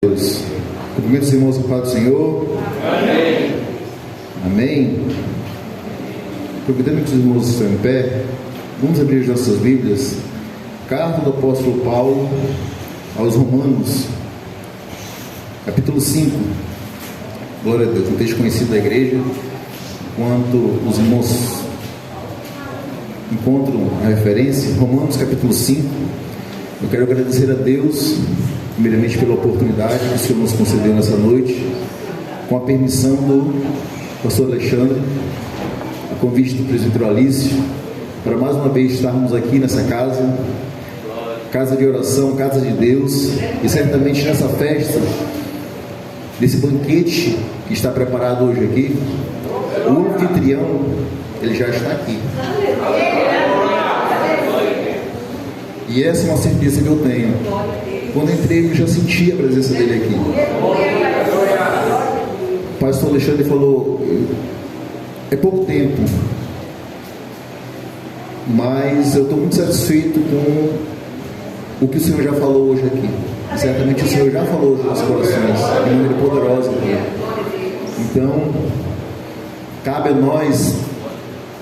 Deus. Cumprimento os irmãos com o Pai do Senhor. Amém. Amém. Aproveitando que os irmãos estão em pé, vamos abrir as nossas Bíblias. Carta do apóstolo Paulo aos Romanos, capítulo 5. Glória a Deus. Um texto conhecido da igreja. Enquanto os irmãos encontram a referência, Romanos capítulo 5. Eu quero agradecer a Deus, primeiramente pela oportunidade que o Senhor nos concedeu nessa noite, com a permissão do pastor Alexandre, o convite do presbítero Alício, para mais uma vez estarmos aqui nessa casa, casa de oração, casa de Deus, e certamente nessa festa, desse banquete que está preparado hoje aqui, o anfitrião, ele já está aqui. E essa é uma certeza que eu tenho. Quando entrei, eu já senti a presença dele aqui. O pastor Alexandre falou: é pouco tempo, mas eu estou muito satisfeito com o que o Senhor já falou hoje aqui. Certamente o Senhor já falou nos nossos corações, de maneira poderosa. Então, cabe a nós,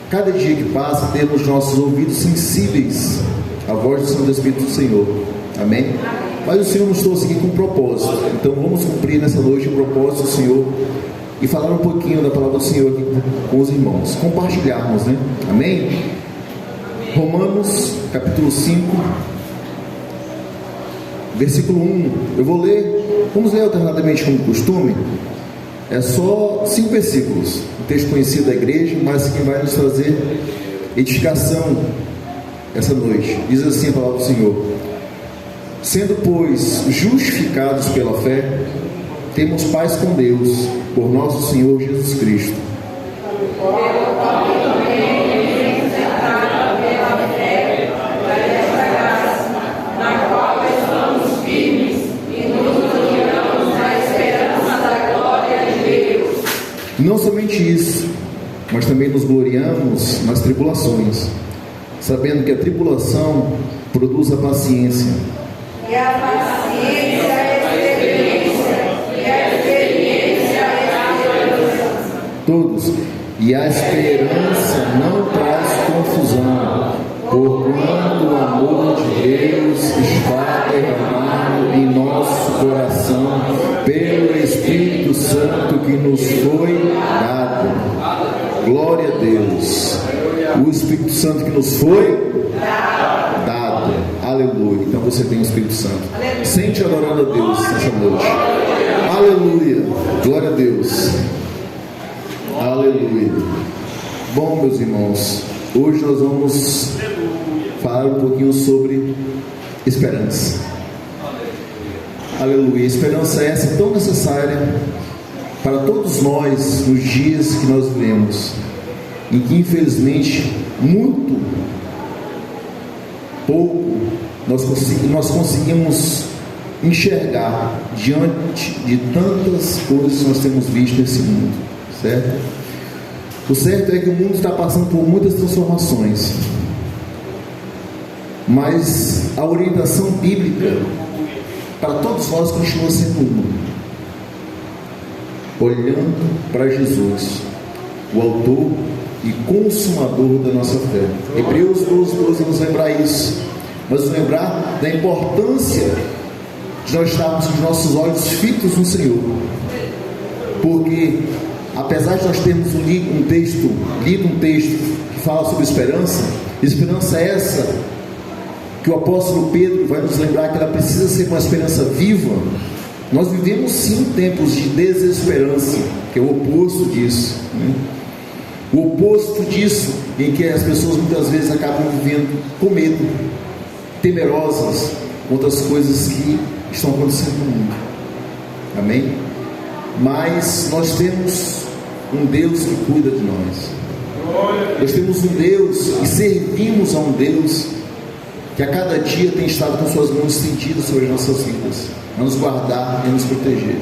cada dia que passa, termos nossos ouvidos sensíveis à voz do Santo Espírito do Senhor. Amém? Mas o Senhor nos trouxe aqui com um propósito. Então vamos cumprir nessa noite o propósito do Senhor e falar um pouquinho da palavra do Senhor aqui com os irmãos. Compartilharmos, né? Amém? Romanos capítulo 5, versículo 1. Eu vou ler, vamos ler alternadamente como costume. É só 5 versículos, um texto conhecido da igreja, mas que vai nos trazer edificação essa noite. Diz assim a palavra do Senhor: sendo, pois, justificados pela fé, temos paz com Deus, por nosso Senhor Jesus Cristo. Não somente isso, mas também nos gloriamos nas tribulações, sabendo que a tribulação produz a paciência. E a paciência a experiência, e a experiência a esperança. Todos. E a esperança não traz confusão, porquanto o amor de Deus está derramado em nosso coração pelo Espírito Santo que nos foi dado. Glória a Deus. O Espírito Santo que nos foi dado. Aleluia. Então você tem o Espírito Santo. Sente adorando a Deus nessa noite. Aleluia. Glória a Deus. Aleluia. Bom, meus irmãos, hoje nós vamos falar um pouquinho sobre esperança. Aleluia. Esperança essa tão necessária para todos nós nos dias que nós vivemos, em que infelizmente muito pouco nós conseguimos enxergar diante de tantas coisas que nós temos visto nesse mundo, certo? O certo é que o mundo está passando por muitas transformações, mas a orientação bíblica para todos nós continua sendo uma: olhando para Jesus, o autor e consumador da nossa fé. Hebreus 12 nos lembrar isso, mas nos lembrar da importância de nós estarmos com os nossos olhos fitos no Senhor, porque apesar de nós termos lido um texto que fala sobre esperança é essa que o apóstolo Pedro vai nos lembrar que ela precisa ser uma esperança viva. Nós vivemos sim tempos de desesperança, que é o oposto disso, né? O oposto disso, em que as pessoas muitas vezes acabam vivendo com medo, temerosas com outras coisas que estão acontecendo no mundo. Amém? Mas nós temos um Deus que cuida de nós. Nós temos um Deus e servimos a um Deus que a cada dia tem estado com suas mãos estendidas sobre as nossas vidas, a nos guardar e a nos proteger.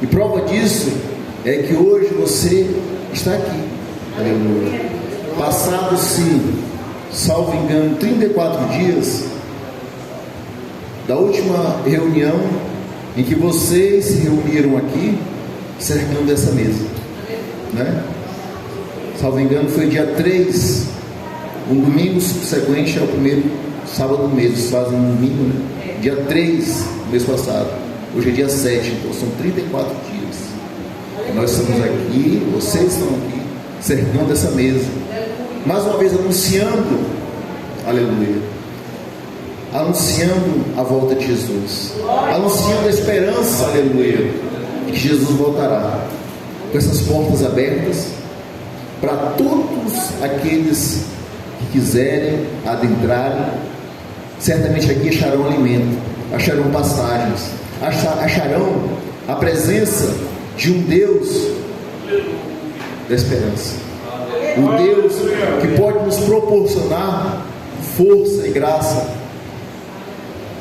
E prova disso é que hoje você está aqui. Aleluia. Passados-se, salvo engano, 34 dias da última reunião em que vocês se reuniram aqui cercando essa mesa, né? Salvo engano, foi dia 3, um domingo subsequente ao primeiro sábado do mês. Vocês fazem um domingo, né? Dia 3 do mês passado. Hoje é dia 7, então são 34 dias. E nós estamos aqui, vocês estão aqui, cercando essa mesa. Mais uma vez anunciando, aleluia, anunciando a volta de Jesus, anunciando a esperança, aleluia, de que Jesus voltará, com essas portas abertas para todos aqueles que quiserem adentrarem. Certamente aqui acharão alimento, acharão passagens, acharão a presença de um Deus da esperança, o Deus que pode nos proporcionar força e graça,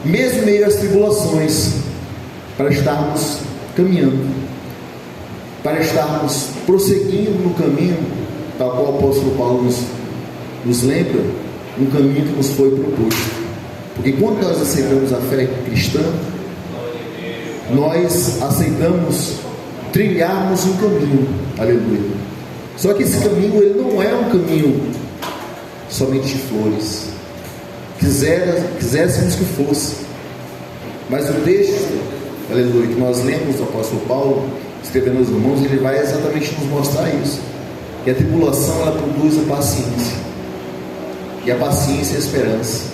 mesmo em meio às tribulações, para estarmos caminhando, para estarmos prosseguindo no caminho, tal qual o apóstolo Paulo nos lembra, um caminho que nos foi proposto. Porque quando nós aceitamos a fé cristã, nós aceitamos trilharmos um caminho, aleluia. Só que esse caminho, ele não é um caminho somente de flores. Quiséssemos que fosse, mas o texto, aleluia, que nós lemos do apóstolo Paulo, escrevendo aos irmãos, ele vai exatamente nos mostrar isso, que a tribulação, ela produz a paciência, e a paciência é a esperança,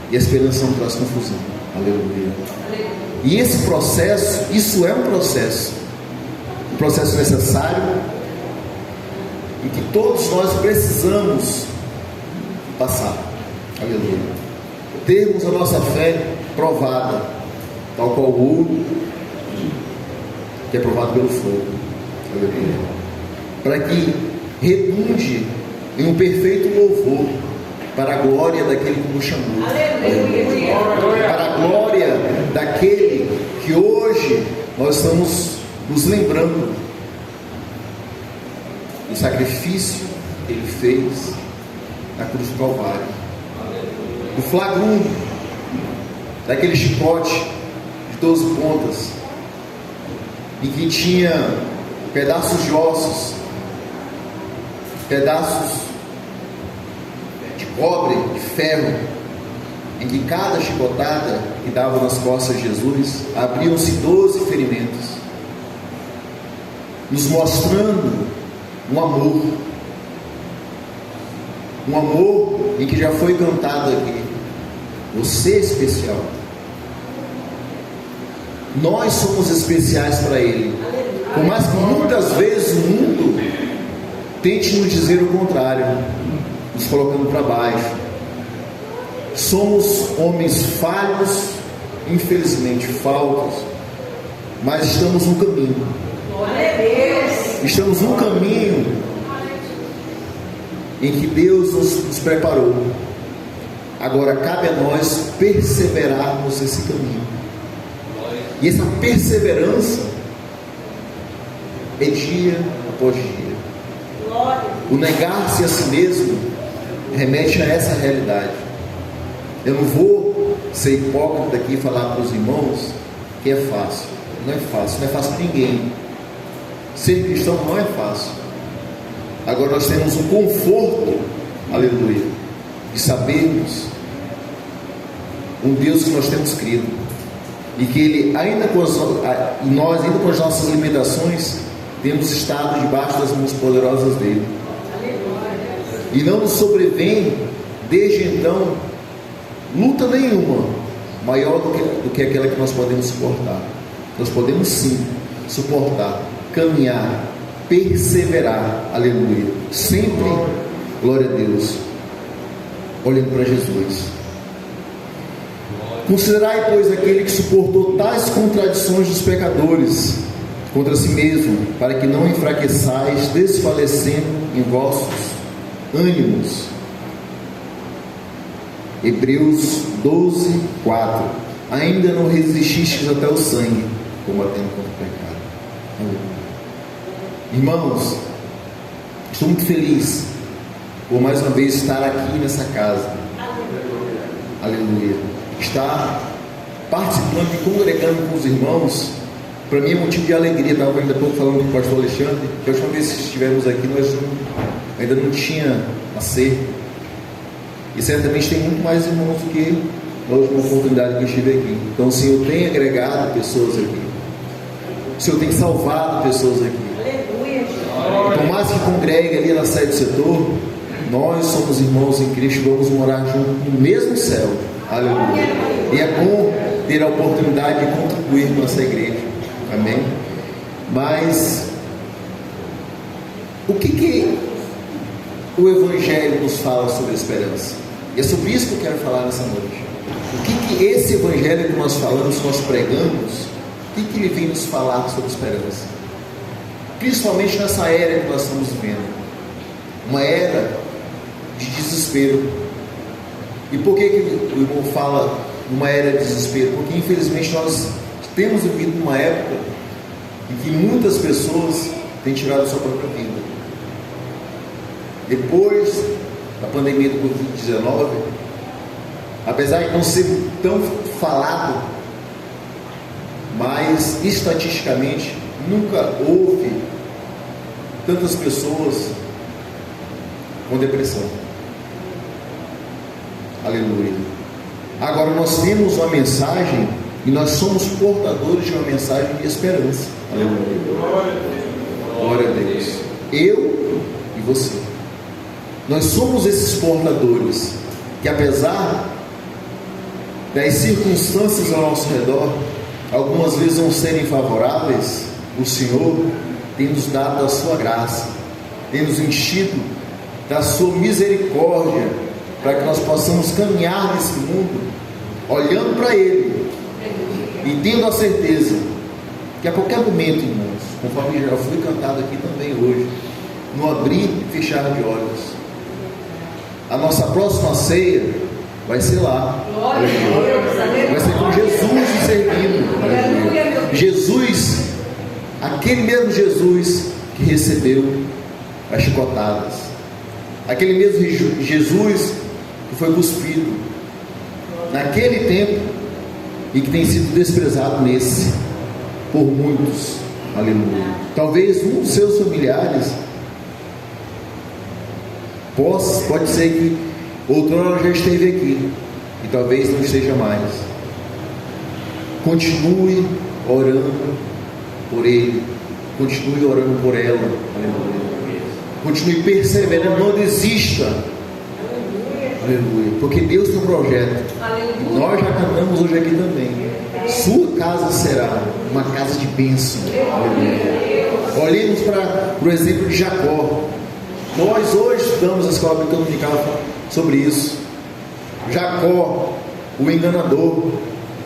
e a esperança não traz confusão, aleluia. E esse processo, isso é um processo necessário, em que todos nós precisamos passar, aleluia, termos a nossa fé provada, tal qual o ouro que é provado pelo fogo, aleluia, para que redunde em um perfeito louvor para a glória daquele que nos chamou, aleluia, para a glória daquele que hoje nós estamos nos lembrando do sacrifício que ele fez na cruz do Calvário, do flagrum, daquele chicote de 12 pontas, em que tinha pedaços de ossos, pedaços de cobre, de ferro, em que cada chicotada que dava nas costas de Jesus, abriam-se 12 ferimentos, nos mostrando um amor em que já foi cantado aqui. Você é especial, nós somos especiais para Ele, por mais que muitas vezes o mundo tente nos dizer o contrário, nos colocando para baixo. Somos homens falhos, infelizmente faltos, mas estamos no caminho. Estamos no caminho em que Deus nos preparou. Agora cabe a nós perseverarmos nesse caminho. E essa perseverança é dia após dia. O negar-se a si mesmo remete a essa realidade. Eu não vou ser hipócrita aqui e falar para os irmãos que é fácil. Não é fácil, não é fácil para ninguém. Ser cristão não é fácil. Agora nós temos um conforto, aleluia, de sabermos um Deus que nós temos crido, e que Ele, nós ainda com as nossas limitações, temos estado debaixo das mãos poderosas dEle, e não nos sobrevém desde então luta nenhuma maior do que aquela que nós podemos suportar. Nós podemos sim suportar, caminhar, perseverar, aleluia, sempre, glória a Deus, olhando para Jesus. Considerai, pois, aquele que suportou tais contradições dos pecadores contra si mesmo, para que não enfraqueçais, desfalecendo em vossos ânimos. Hebreus 12, 4. Ainda não resististes até o sangue, combatendo contra o pecado. Aleluia. Irmãos, estou muito feliz por mais uma vez estar aqui nessa casa. Aleluia. Estar participando e congregando com os irmãos, para mim é motivo de alegria. Estava ainda há pouco falando com o pastor Alexandre, que a última vez que estivemos aqui, nós ainda não tinha a ceia. E certamente tem muito mais irmãos do que na última oportunidade que eu estive aqui. Então o Senhor tem agregado pessoas aqui. O Senhor tem salvado pessoas aqui. Por mais que congregue ali na sede do setor, nós somos irmãos em Cristo, vamos morar junto no mesmo céu. Aleluia. E é bom ter a oportunidade de contribuir com essa igreja. Amém? Mas o que o Evangelho nos fala sobre a esperança? E é sobre isso que eu quero falar nessa noite. O que esse Evangelho que nós falamos, que nós pregamos, o que ele vem nos falar sobre esperança? Principalmente nessa era que nós estamos vivendo, uma era de desespero. E por que o irmão fala uma era de desespero? Porque infelizmente nós temos vivido numa época em que muitas pessoas têm tirado a sua própria vida. Depois da pandemia do Covid-19, apesar de não ser tão falado, mas estatisticamente nunca houve tantas pessoas com depressão. Aleluia. Agora nós temos uma mensagem e nós somos portadores de uma mensagem de esperança. Aleluia. Glória a Deus. Eu e você. Nós somos esses portadores que, apesar das circunstâncias ao nosso redor, algumas vezes não serem favoráveis, o Senhor tem nos dado a sua graça, tem nos enchido da sua misericórdia, para que nós possamos caminhar nesse mundo, olhando para Ele, e tendo a certeza, que a qualquer momento, irmãos, conforme já foi cantado aqui também hoje, no abrir e fechar de olhos, a nossa próxima ceia vai ser lá. Vai ser com Jesus nos servindo. Jesus, aquele mesmo Jesus que recebeu as chicotadas, aquele mesmo Jesus que foi cuspido naquele tempo e que tem sido desprezado nesse por muitos. Aleluia. Talvez um dos seus familiares pode ser que outrora já esteve aqui e talvez não esteja mais. Continue orando por ele, continue orando por ela. Aleluia. Continue perseverando, não desista. Aleluia. Porque Deus tem um projeto. Aleluia. Nós já cantamos hoje aqui também. Sua casa será uma casa de bênção. Aleluia. Olhemos para o exemplo de Jacó. Nós hoje estudamos a escola bíblica dominical sobre isso. Jacó, o enganador,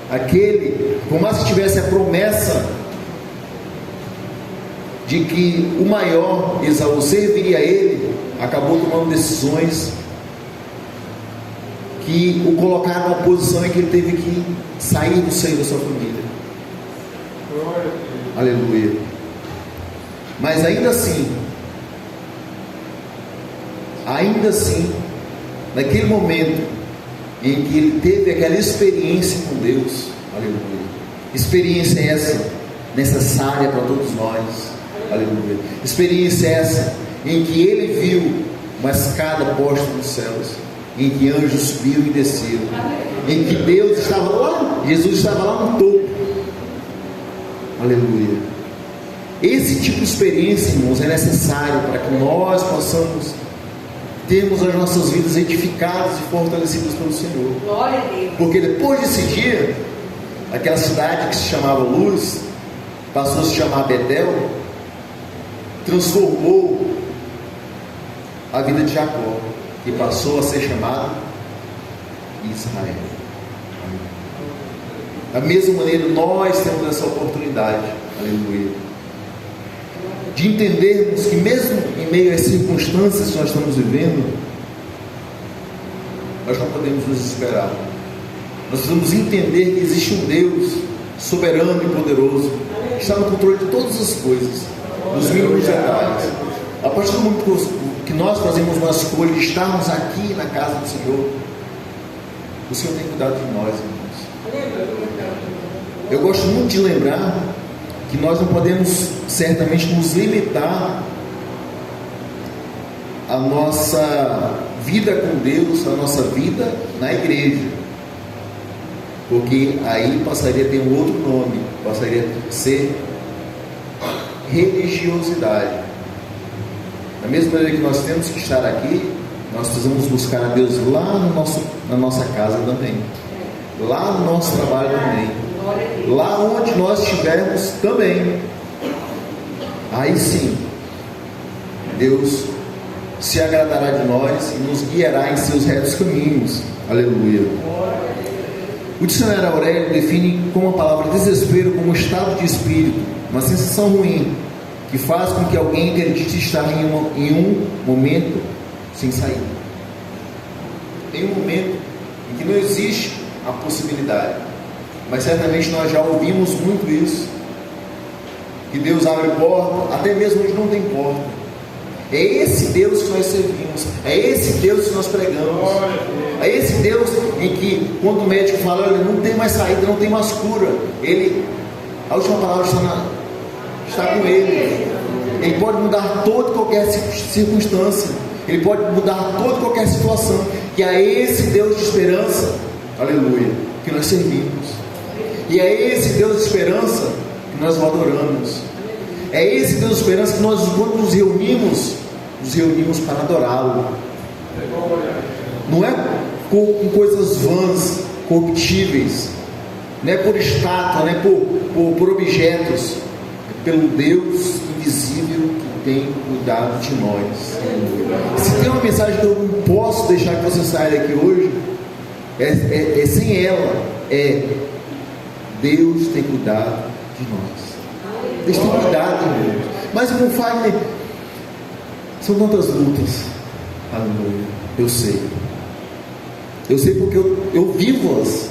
aquele, por mais que tivesse a promessa de que o maior Esaú serviria a ele, acabou tomando decisões que o colocaram numa posição em que ele teve que sair do seio da sua família. Aleluia. Mas ainda assim, naquele momento em que ele teve aquela experiência com Deus, aleluia, experiência essa necessária para todos nós, aleluia, experiência essa em que ele viu uma escada posta nos céus, em que anjos subiam e desciam, em que Deus estava lá, Jesus estava lá no topo, aleluia. Esse tipo de experiência, irmãos, é necessário para que nós possamos termos as nossas vidas edificadas e fortalecidas pelo Senhor. Glória a Deus. Porque depois desse dia, aquela cidade que se chamava Luz passou a se chamar Betel, transformou a vida de Jacó, que passou a ser chamado Israel. Da mesma maneira, nós temos essa oportunidade, aleluia, de entendermos que mesmo em meio às circunstâncias que nós estamos vivendo, nós não podemos nos desesperar. Nós precisamos entender que existe um Deus soberano e poderoso, que está no controle de todas as coisas, dos mínimos detalhes. A partir do momento que nós fazemos uma escolha de estarmos aqui na casa do Senhor, o Senhor tem cuidado de nós, irmãos. Eu gosto muito de lembrar que nós não podemos certamente nos limitar a nossa vida com Deus, a nossa vida na igreja, porque aí passaria a ter um outro nome, passaria a ser religiosidade. Da mesma maneira que nós temos que estar aqui, nós precisamos buscar a Deus lá na nossa casa também, lá no nosso trabalho também, lá onde nós estivermos também. Aí sim, Deus se agradará de nós e nos guiará em seus retos caminhos. Aleluia. O dicionário Aurélio define como a palavra desespero como um estado de espírito, uma sensação ruim, que faz com que alguém acredite estar em um momento sem saída. Tem um momento em que não existe a possibilidade, mas certamente nós já ouvimos muito isso, que Deus abre porta, até mesmo onde não tem porta. É esse Deus que nós servimos, é esse Deus que nós pregamos, é esse Deus em que quando o médico fala, olha, não tem mais saída, não tem mais cura, a última palavra está com Ele. Ele pode mudar toda e qualquer circunstância, Ele pode mudar toda e qualquer situação, que é esse Deus de esperança, aleluia, que nós servimos, e é esse Deus de esperança que nós o adoramos, é esse Deus de esperança que nós, quando nos reunimos para adorá-lo. Não é com coisas vãs, corruptíveis, não é por estátua, não é por objetos, é pelo Deus invisível que tem cuidado de nós. Se tem uma mensagem que eu não posso deixar que você saia daqui hoje, é sem ela, Deus tem cuidado de nós. Deus tem cuidado, irmãos. Mas irmão Fagner, são tantas lutas. Aleluia. Eu sei porque eu vivo-as,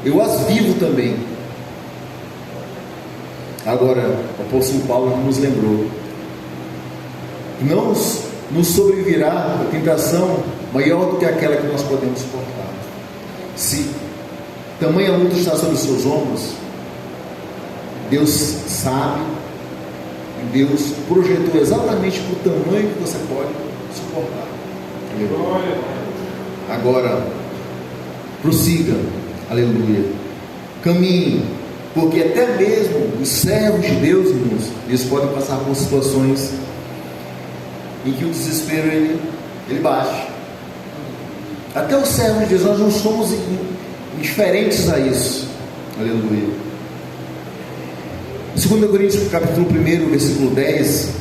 eu as vivo também. Agora, o apóstolo Paulo nos lembrou: não nos sobrevirá a tentação maior do que aquela que nós podemos suportar. Se tamanha luta está sobre os seus ombros, Deus sabe, e Deus projetou exatamente para o tamanho que você pode suportar. Aleluia. Agora, prossiga, aleluia, caminhe, porque até mesmo os servos de Deus, irmãos, eles podem passar por situações em que o desespero ele bate. Até os servos de Deus, nós não somos indiferentes a isso. Aleluia. 2 Coríntios capítulo 1, versículo 10,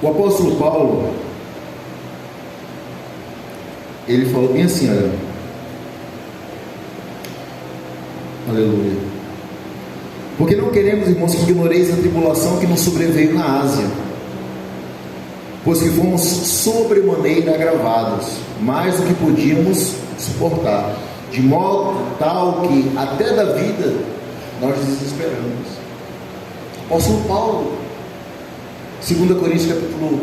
o apóstolo Paulo, ele falou bem assim, olha, aleluia, porque não queremos, irmãos, que ignoreis a tribulação que nos sobreveio na Ásia, pois que fomos sobremaneira agravados, mais do que podíamos suportar, de modo tal que até da vida nós desesperamos. Apóstolo Paulo, 2 Coríntios capítulo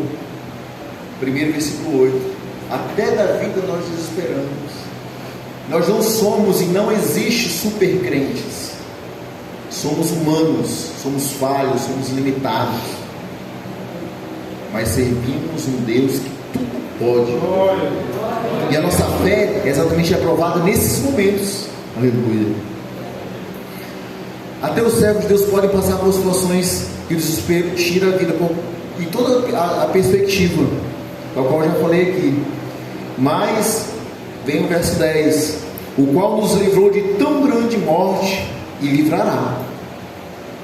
1, versículo 8, até da vida nós desesperamos. Nós não somos e não existe super crentes, somos humanos, somos falhos, somos limitados, mas servimos um Deus que tudo pode, e a nossa fé é exatamente aprovada nesses momentos. Aleluia. Até os servos de Deus podem passar por situações que o desespero tira a vida e toda a perspectiva, da qual eu já falei aqui. Mas vem o verso 10, o qual nos livrou de tão grande morte e livrará,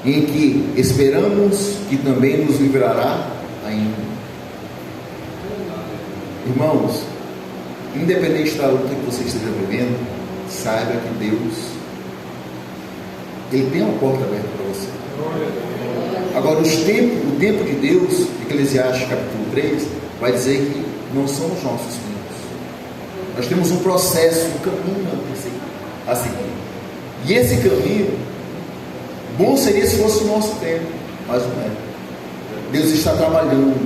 em que esperamos que também nos livrará ainda. Irmãos, independente da luta que você esteja vivendo, saiba que Deus, Ele tem uma porta aberta para você. Agora, o tempo de Deus, Eclesiastes capítulo 3, vai dizer que não são os nossos tempos. Nós temos um processo, um caminho a seguir. E esse caminho, bom seria se fosse o nosso tempo, mas não é. Deus está trabalhando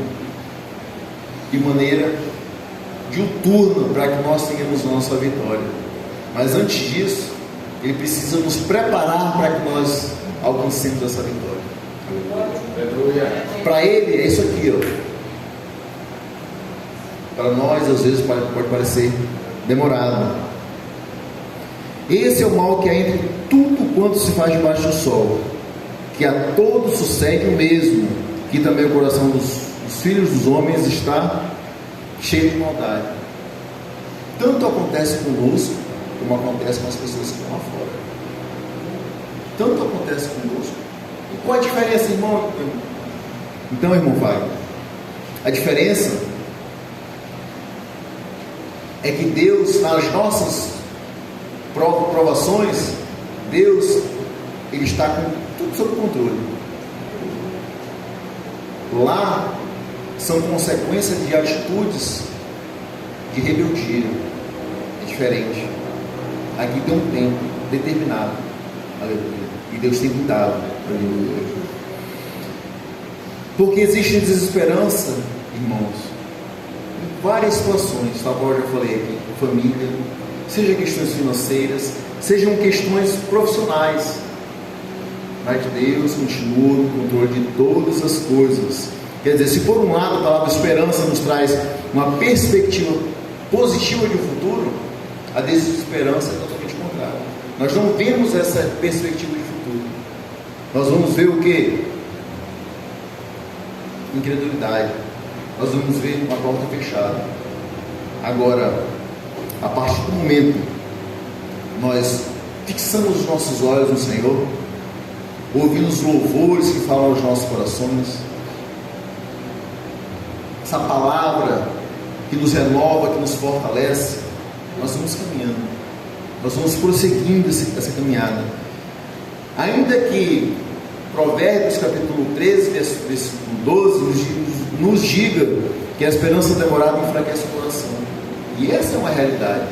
de maneira diuturna para que nós tenhamos nossa vitória. Mas antes disso, Ele precisa nos preparar para que nós alcancemos essa vitória. Para Ele é isso aqui, ó. Para nós às vezes pode parecer demorado. Esse é o mal que há entre tudo quanto se faz debaixo do sol, que a todos sucede o mesmo, que também o coração dos filhos dos homens está cheio de maldade. Tanto acontece conosco, como acontece com as pessoas que estão lá fora. Tanto acontece conosco. E qual a diferença, irmão? Então, irmão, vai. A diferença é que Deus, nas nossas provações, Deus, Ele está com tudo sob controle. Lá são consequências de atitudes de rebeldia. É diferente. Aqui tem um tempo determinado. Aleluia. E Deus tem cuidado. Aleluia. Porque existe desesperança, irmãos, em várias situações, tal qual eu já falei aqui, família, seja questões financeiras, sejam questões profissionais. Mas Deus continua no controle de todas as coisas. Quer dizer, se por um lado a palavra esperança nos traz uma perspectiva positiva de um futuro, a desesperança é totalmente contrária. Nós não vemos essa perspectiva de futuro. Nós vamos ver o quê? Incredulidade. Nós vamos ver uma porta fechada. Agora, a partir do momento nós fixamos os nossos olhos no Senhor, ouvimos os louvores que falam aos nossos corações, essa palavra que nos renova, que nos fortalece, nós vamos caminhando, nós vamos prosseguindo essa caminhada. Ainda que Provérbios capítulo 13, versículo 12 nos diga que a esperança demorada enfraquece o coração, e essa é uma realidade.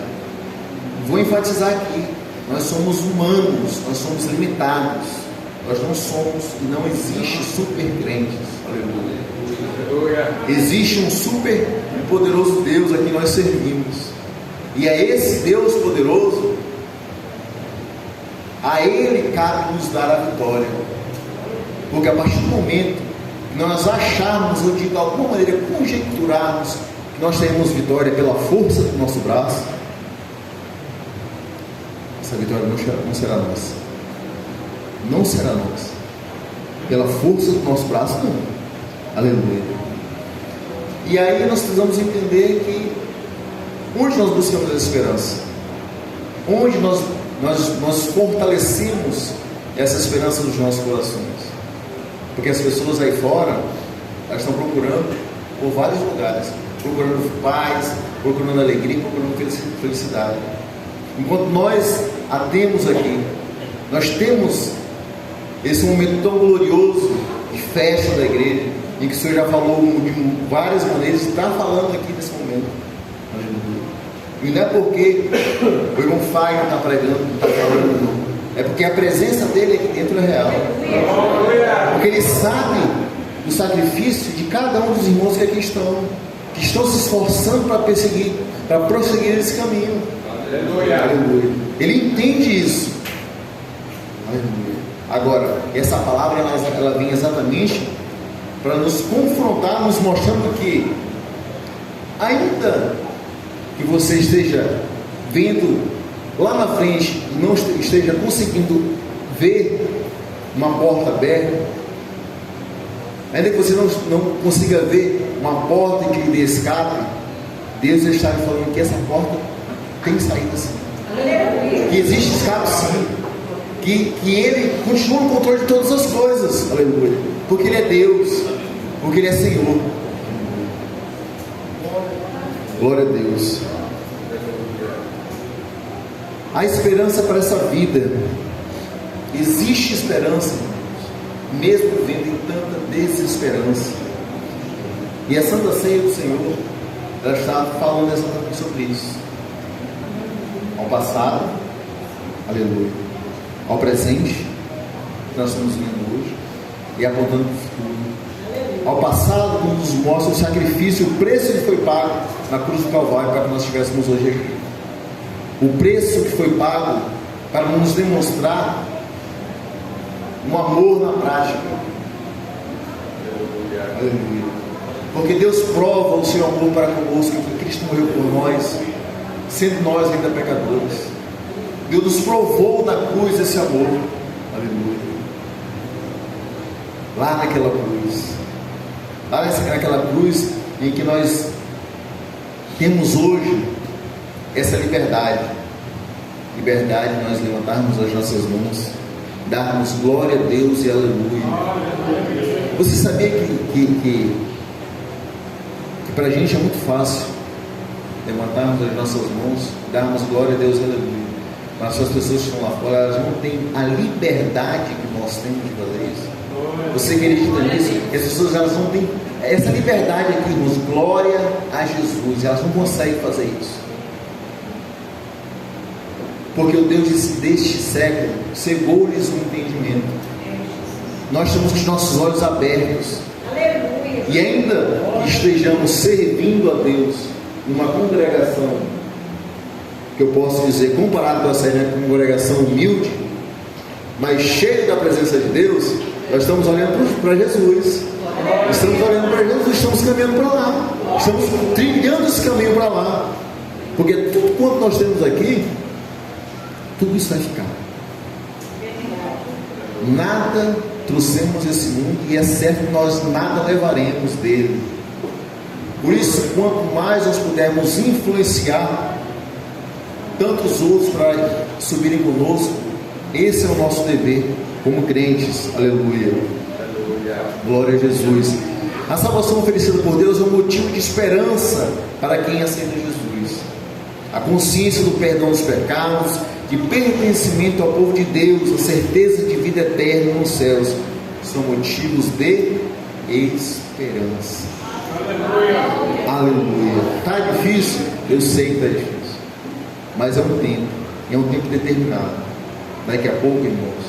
Vou enfatizar aqui: nós somos humanos, nós somos limitados, nós não somos, não existe super crentes. Aleluia. Existe um super e poderoso Deus a quem nós servimos, e a esse Deus poderoso, a Ele cabe nos dar a vitória. Porque a partir do momento que nós acharmos, ou de alguma maneira conjecturarmos que nós teremos vitória pela força do nosso braço, essa vitória não será nossa. Não será nossa. Pela força do nosso braço, não. Aleluia. E aí nós precisamos entender que onde nós buscamos a esperança, onde nós fortalecemos essa esperança nos nossos corações. Porque as pessoas aí fora, elas estão procurando por vários lugares, procurando paz, procurando alegria, procurando felicidade. Enquanto nós a temos aqui, nós temos esse momento tão glorioso de festa da igreja, em que o Senhor já falou de várias maneiras, está falando aqui nesse momento. E não é porque o irmão Fagner está pregando, não está falando, não. É porque a presença dele aqui dentro é real. Porque ele sabe do sacrifício de cada um dos irmãos que aqui estão, que estão se esforçando para prosseguir esse caminho. Aleluia. Ele entende isso. Aleluia. Agora, essa palavra ela vem exatamente para nos confrontar, nos mostrando que, ainda que você esteja vendo lá na frente e não esteja conseguindo ver uma porta aberta, ainda que você não consiga ver uma porta de escape, Deus está falando que essa porta tem saída sim, que existe escape sim, que Ele continua no controle de todas as coisas. Aleluia. Porque Ele é Deus, porque Ele é Senhor. Glória a Deus. Há esperança para essa vida. Existe esperança, mesmo vivendo em tanta desesperança. E a Santa Ceia do Senhor, ela está falando exatamente sobre isso. Ao passado, aleluia, ao presente, que nós estamos vivendo hoje, e apontando para o futuro. Ao passado, quando nos mostra o sacrifício, o preço que foi pago na cruz do Calvário para que nós estivéssemos hoje aqui. O preço que foi pago para nos demonstrar um amor na prática. Aleluia. Porque Deus prova o seu amor para conosco, que Cristo morreu por nós, sendo nós ainda pecadores. Deus nos provou na cruz esse amor. Aleluia. Lá naquela cruz. Lá naquela cruz em que nós temos hoje essa liberdade. Liberdade de nós levantarmos as nossas mãos, darmos glória a Deus e aleluia. Você sabia que para a gente é muito fácil levantarmos as nossas mãos, darmos glória a Deus e aleluia. Mas as pessoas que estão lá fora, elas não têm a liberdade que nós temos de fazer isso. Você acredita nisso? As pessoas, elas não têm essa liberdade aqui, irmãos, glória a Jesus. Elas não conseguem fazer isso. Porque o Deus deste século cegou-lhes o entendimento. Nós estamos com os nossos olhos abertos. Aleluia. E ainda que estejamos servindo a Deus numa congregação, que eu posso dizer, comparado com essa congregação humilde, mas cheia da presença de Deus, nós estamos olhando para Jesus. Estamos olhando para Jesus, estamos caminhando para lá. Estamos trilhando esse caminho para lá. Porque tudo quanto nós temos aqui, tudo isso vai ficar. Nada trouxemos esse mundo, e é certo que nós nada levaremos dele. Por isso, quanto mais nós pudermos influenciar tantos outros para subirem conosco, esse é o nosso dever como crentes. Aleluia. Glória a Jesus. A salvação oferecida por Deus é um motivo de esperança para quem aceita Jesus. A consciência do perdão dos pecados, de pertencimento ao povo de Deus, a certeza de vida eterna nos céus, são motivos de esperança. Aleluia. Está difícil? Eu sei que está difícil, mas é um tempo determinado. Daqui a pouco, irmãos,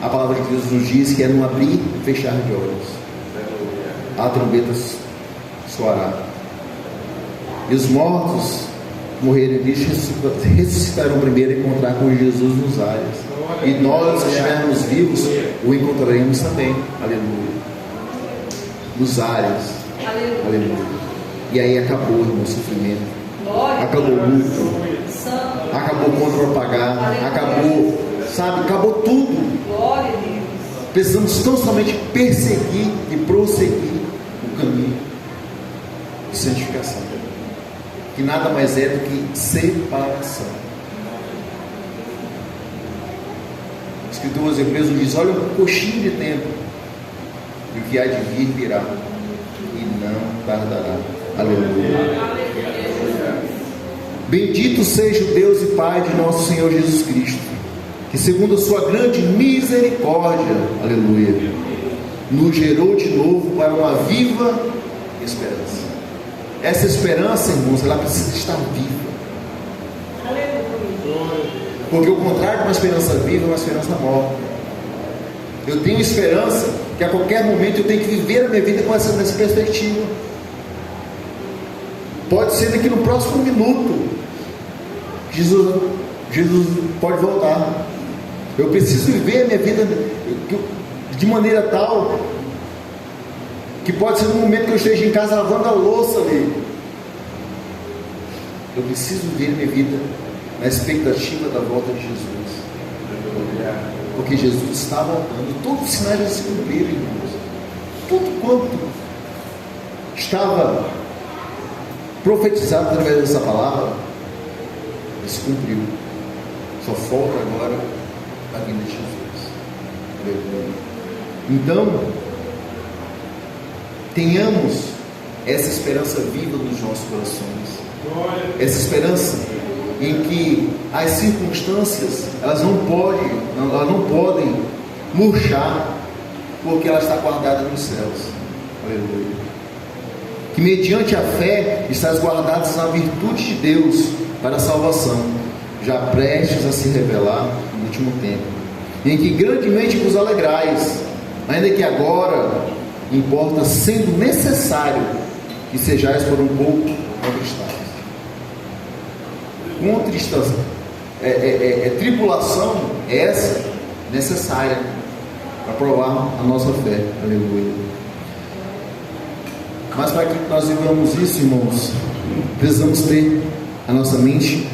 a palavra de Deus nos diz que é no abrir e fechar de olhos, a trombeta soará, e os mortos morrerem em Cristo ressuscitarão primeiro e encontrar com Jesus nos ares. E nós, se estivermos vivos, o encontraremos também. Aleluia. Nos ares. Aleluia. E aí acabou, irmão, o sofrimento. Acabou o luto. Acabou o contra pagar. Acabou, sabe? Acabou tudo. Precisamos tão somente perseguir e prosseguir o caminho de santificação, que nada mais é do que separação. O escritor aos Hebreus diz: olha, um coxinho de tempo, e o que há de vir virá, e não tardará. Aleluia. Bendito seja o Deus e Pai de nosso Senhor Jesus Cristo, que segundo a sua grande misericórdia, aleluia, nos gerou de novo para uma viva esperança. Essa esperança, irmãos, ela precisa estar viva. Porque o contrário de uma esperança viva é uma esperança morta. Eu tenho esperança que a qualquer momento eu tenho que viver a minha vida com essa perspectiva. Pode ser daqui no próximo minuto Jesus pode voltar. Eu preciso viver a minha vida de maneira tal que pode ser no momento que eu esteja em casa lavando a louça ali. Eu preciso viver a minha vida na expectativa da volta de Jesus. Porque Jesus está voltando. Todos os sinais já se cumpriram, irmãos. Tudo quanto estava profetizado através dessa palavra se cumpriu. Só falta agora a vinda de Jesus. Então, tenhamos essa esperança viva nos nossos corações. Essa esperança em que as circunstâncias elas não podem murchar, porque ela está guardada nos céus. Aleluia. Que mediante a fé estás guardados na virtude de Deus para a salvação, já prestes a se revelar no último tempo, em que grandemente vos alegrais, ainda que agora importa, sendo necessário, que sejais por um pouco conquistados. tribulação essa necessária para provar a nossa fé. Aleluia. Mas para que nós vivamos isso, irmãos, precisamos ter a nossa mente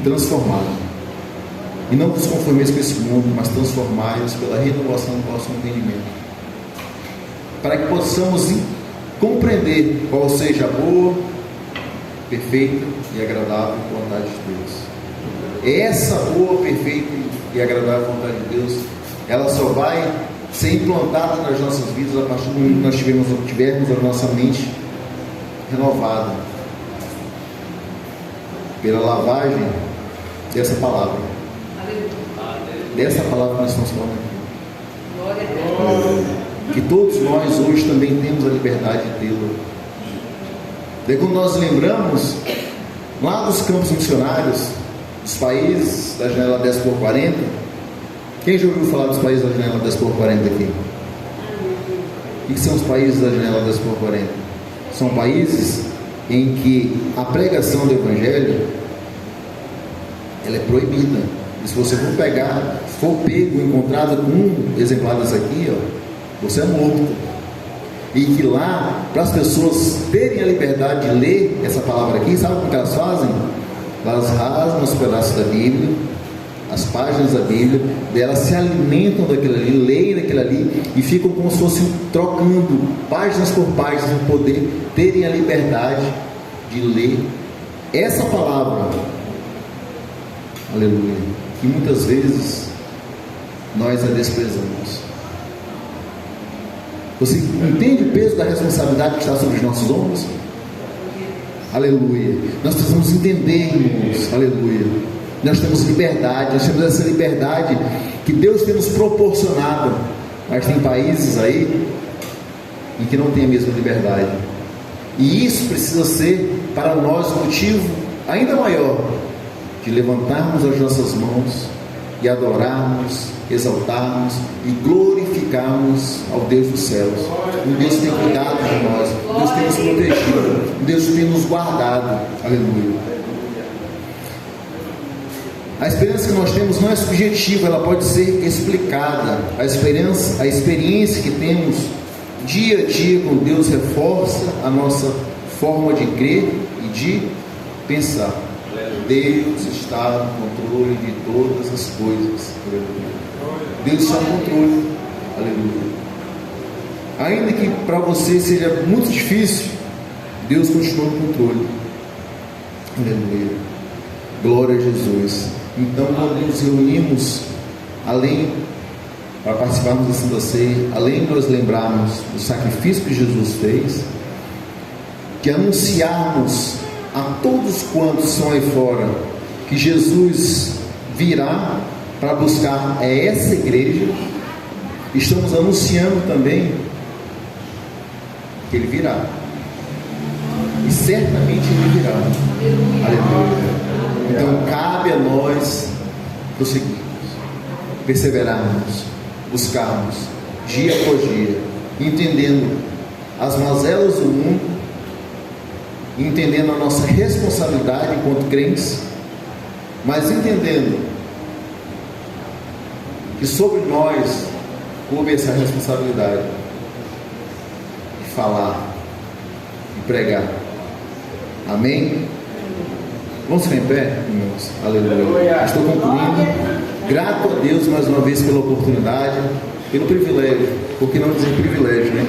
transformada. E não vos conformeis com esse mundo, mas transformai-os pela renovação do vosso entendimento, para que possamos compreender qual seja a boa, perfeita e agradável vontade de Deus. Essa boa, perfeita e agradável vontade de Deus, ela só vai ser implantada nas nossas vidas a partir do momento que nós tivermos a nossa mente renovada pela lavagem dessa palavra. Dessa palavra que nós estamos falando aqui. Que todos nós hoje também temos a liberdade de tê-la. Daí quando nós lembramos lá dos campos missionários, dos países da janela 10 por 40, quem já ouviu falar dos países da janela 10 por 40 aqui? O que são os países da janela 10 por 40? São países em que a pregação do Evangelho ela é proibida. E se você for pego, encontrado com um exemplar desse aqui, você é morto. E que lá, para as pessoas terem a liberdade de ler essa palavra aqui, sabe o que elas fazem? Elas rasgam os pedaços da Bíblia, as páginas da Bíblia, elas se alimentam daquilo ali, leem daquilo ali e ficam como se fossem trocando páginas por páginas para poder terem a liberdade de ler essa palavra. Aleluia. Que muitas vezes nós a desprezamos. Você entende o peso da responsabilidade que está sobre os nossos ombros? Aleluia. Nós precisamos entender, irmãos. Aleluia. Nós temos liberdade, nós temos essa liberdade que Deus tem nos proporcionado. Mas tem países aí em que não tem a mesma liberdade. E isso precisa ser para nós um motivo ainda maior de levantarmos as nossas mãos e adorarmos, exaltarmos e glorificarmos ao Deus dos céus. Um Deus que tem cuidado de nós, um Deus que tem nos protegido, um Deus que tem nos guardado. Aleluia. A esperança que nós temos não é subjetiva, ela pode ser explicada. A experiência que temos dia a dia com Deus reforça a nossa forma de crer e de pensar. Deus está no controle de todas as coisas. Aleluia. Deus está no controle. Aleluia. Ainda que para você seja muito difícil, Deus continua no controle. Aleluia. Glória a Jesus. Então, quando nos reunimos, além para participarmos da Santa Ceia, além de nós lembrarmos do sacrifício que Jesus fez, de anunciarmos a todos quantos estão aí fora que Jesus virá para buscar essa igreja, estamos anunciando também que Ele virá, e certamente Ele virá. Aleluia. Então cabe a nós prosseguirmos, perseverarmos, buscarmos dia após dia, entendendo as mazelas do mundo, entendendo a nossa responsabilidade enquanto crentes, mas entendendo que sobre nós coube essa responsabilidade de falar e pregar. Amém? Vamos ficar em pé, irmãos? Aleluia. Estou concluindo. Grato a Deus mais uma vez pela oportunidade, pelo privilégio, porque não dizer privilégio, né?